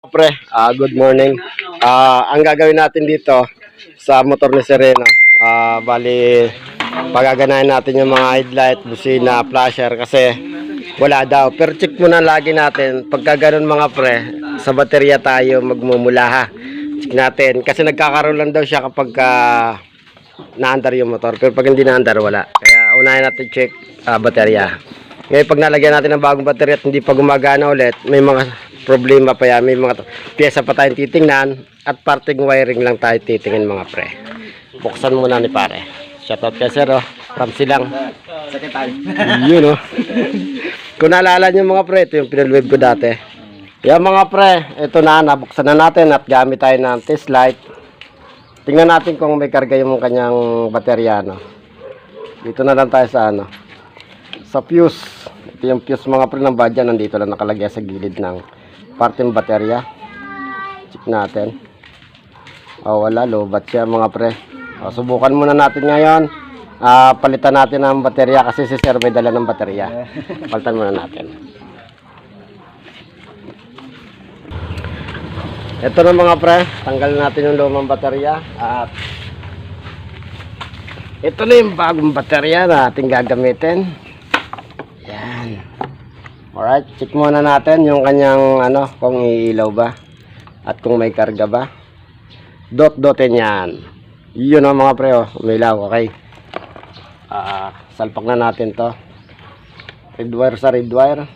Pre, good morning. Ang gagawin natin dito sa motor ni Sereno, bali pagaganahin natin yung mga headlight, busina, flasher kasi wala daw. Pero check muna lagi natin pagka ganun mga pre, sa baterya tayo magmumula. Check natin kasi nagkakaroon lang daw siya kapag naandar yung motor. Pero pag hindi naandar wala. Kaya unahin natin check baterya. Ngayon pag nalagyan natin ng bagong baterya at hindi pa gumagana ulit, may mga problema pa yan, may mga pyesa pa tayong titingnan at parting wiring lang tayo titingin mga pre. Buksan muna ni pare. Shoutout kay sir, Ramsey lang. Second time. Yun Kung naalala nyo mga pre, ito yung pinalweb ko dati. Yan mga pre, ito na, nabuksan na natin at gamit tayo ng test light. Tingnan natin kung may karga yung kanyang baterya. Dito na lang tayo sa sa fuse. Ito yung fuse mga pre ng badya, nandito lang nakalagay sa gilid ng parting baterya. Check natin. Wala, lobat siya mga pre. Subukan muna natin ngayon. Palitan natin ang baterya kasi si sir may dala ng baterya. Palitan muna natin. Ito na mga pre, tanggalin natin yung lumang baterya at ito na yung bagong baterya na ating gagamitin. Yan. Alright, check muna natin yung kanyang kung iilaw ba at kung may karga ba. Dot-dotin yan. Yun mga pre, umilaw, okay. Salpak na natin to. Red wire sa red wire.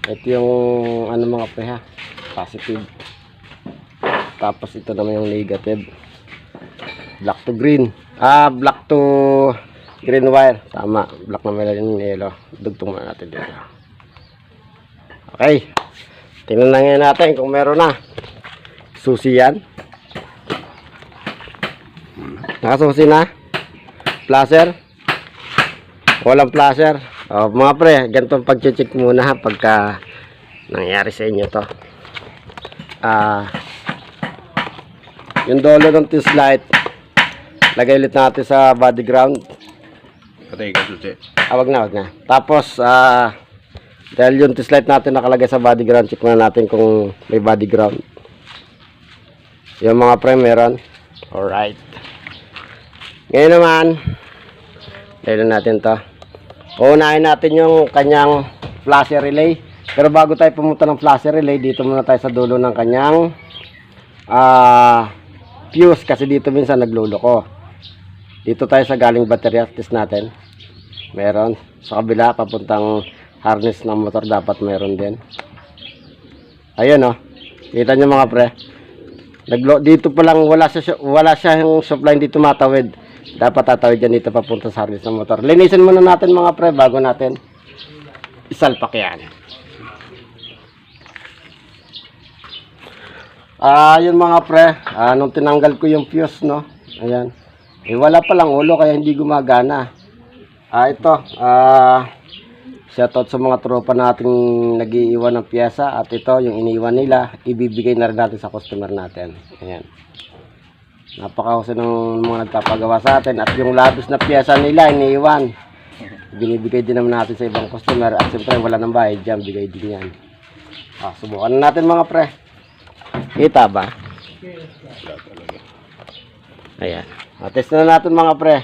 Ito yung mga pre positive. Tapos ito naman yung negative. Black to green. Black to green wire. Tama. Black na may yung yellow. Dugtong muna natin dito. Okay. Tingnan na ngayon natin kung meron na. Susi yan. Nakasusi na. Flasher. Walang flasher. Mga pre, ganitong pag-check muna pagka nangyari sa inyo to. Yung dolo ng test light lagay ulit natin sa body ground. Patay ka susi. Wag na. Tapos dahil yung test light natin nakalagay sa body ground, check muna natin kung may body ground. Yung mga pre meron. Alright. Ngayon naman dahil natin to. Unahin natin yung kanyang flasher relay. Pero bago tayo pumunta ng flasher relay, dito muna tayo sa dulo ng kanyang fuse kasi dito minsan nagluloko. Dito tayo sa galing baterya, test natin. Meron. Sa kabila, papuntang harness ng motor, dapat meron din. Ayun kita nyo mga pre. Dito pa lang, wala siya yung supply, hindi tumatawid. Dapat tatawid yan dito papunta sa harness ng motor. Linisin muna natin mga pre, bago natin isalpak yan. Yun mga pre, nung tinanggal ko yung fuse, ayan. Wala palang ulo kaya hindi gumagana. Ito, shoutout sa mga tropa nating nag-iiwan ng pyesa. At ito, yung iniwan nila, ibibigay na rin natin sa customer natin. Ayan. Napakahusay ng mga nagpapagawa sa atin. At yung labis na pyesa nila, iniiwan. Binibigay din naman natin sa ibang customer. At siyempre, wala nang bayad dyan, bigay din yan. Subukan na natin mga pre. Kita ba? Ayan. Test na natin mga pre.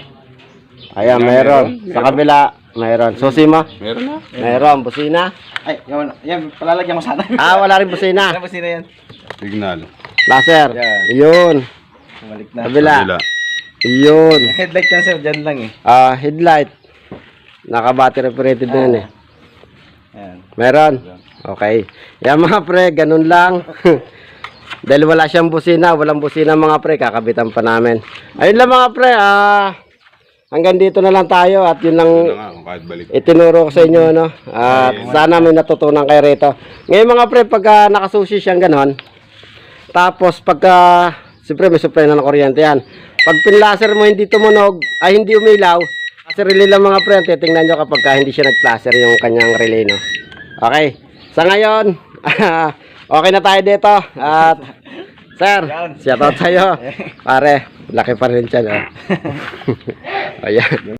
Ayan, meron. Sa kabila, meron. Susi mo? Meron na. Meron. Busina? Ay, yan, palalagyan mo sana. Wala rin busina. Ano busina yan? Signal. Laser. Yan. Yun. Bumalik na. Kabila. Yun. Headlight yan sir, dyan lang Headlight. Naka-battery operated na yan Ayan. Meron. Okay. Yan mga pre, ganun lang. Dahil wala siyang busina, walang busina mga pre, kakabitan pa namin. Ayun lang mga pre, hanggang dito na lang tayo at yun lang itinuro ko sa inyo, At sana may natutunan kayo rito. Ngayon mga pre, pagka nakasusi siyang ganon, tapos pagka, siyempre may supply na ng kuryente yan. Pag pinlaser mo hindi tumunog, ay hindi umilaw, kasi relay lang mga pre, titingnan nyo kapag hindi siya nag-placer yung kanyang relay, Okay, sa ngayon, okay na tayo dito. At sir, shoutout sa'yo. Pare, laki pa rin siya. Ayan.